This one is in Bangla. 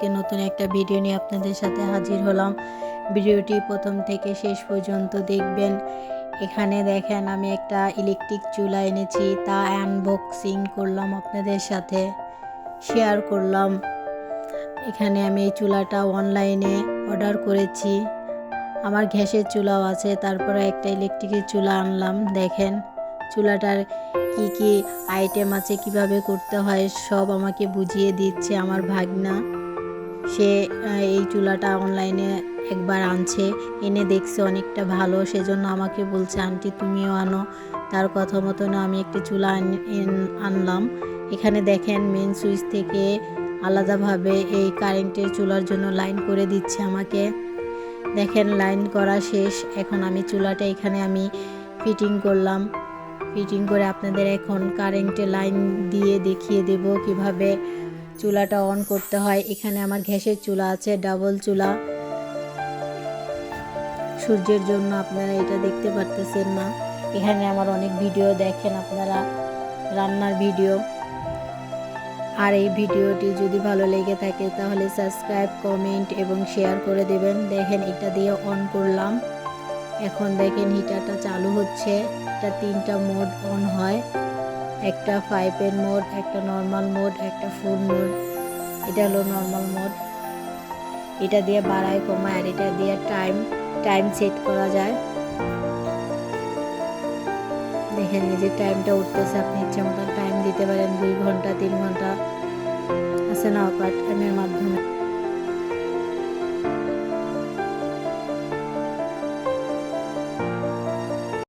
আজকে নতুন একটা ভিডিও নিয়ে আপনাদের সাথে হাজির হলাম। ভিডিওটি প্রথম থেকে শেষ পর্যন্ত দেখবেন। এখানে দেখেন আমি একটা ইলেকট্রিক চুলা এনেছি, তা আনবক্সিং করলাম, আপনাদের সাথে শেয়ার করলাম। এখানে আমি এই চুলাটা অনলাইনে অর্ডার করেছি। আমার গ্যাসের চুলাও আছে, তারপরে একটা ইলেকট্রিকের চুলা আনলাম। দেখেন চুলাটার কি কি আইটেম আছে, কিভাবে করতে হয় সব আমাকে বুঝিয়ে দিচ্ছে আমার ভাগনা। সে এই চুলাটা অনলাইনে একবার আনছে, এনে দেখছে অনেকটা ভালো, সেজন্য আমাকে বলছে আন্টি তুমিও আনো। তার কথা মতন আমি একটি চুলা আনলাম। এখানে দেখেন মেন সুইচ থেকে আলাদাভাবে এই কারেন্টের চুলার জন্য লাইন করে দিচ্ছে আমাকে। দেখেন লাইন করা শেষ। এখন আমি চুলাটা এখানে আমি ফিটিং করলাম। ফিটিং করে আপনাদের এখন কারেন্টে লাইন দিয়ে দেখিয়ে দেব কিভাবে চুলাটা অন করতে হয়। এখানে আমার গ্যাসের চুলা আছে, ডাবল চুলা। সূর্যের জন্য আপনারা এটা দেখতে পারতেছেন না। এখানে আমার অনেক ভিডিও দেখেন আপনারা, রান্নার ভিডিও। আর এই ভিডিওটি যদি ভালো লেগে থাকে তাহলে সাবস্ক্রাইব, কমেন্ট এবং শেয়ার করে দেবেন। দেখেন এটা দিয়ে অন করলাম। এখন দেখেন হিটারটা চালু হচ্ছে। এটা 3টা মোড অন হয়, একটা 5-এর মোড, একটা নর্মাল মোড, একটা ফুল মোড। এটা হলো নর্মাল মোড। এটা দিয়ে বাড়ায় কমায়, আর এটা দিয়ে টাইম সেট করা যায়। দেখেন এই যে টাইমটা উঠতেছে, আপনি ইচ্ছা মতো টাইম দিতে পারেন, 2 ঘন্টা 3 ঘন্টা আছে না টাইমের মাধ্যমে।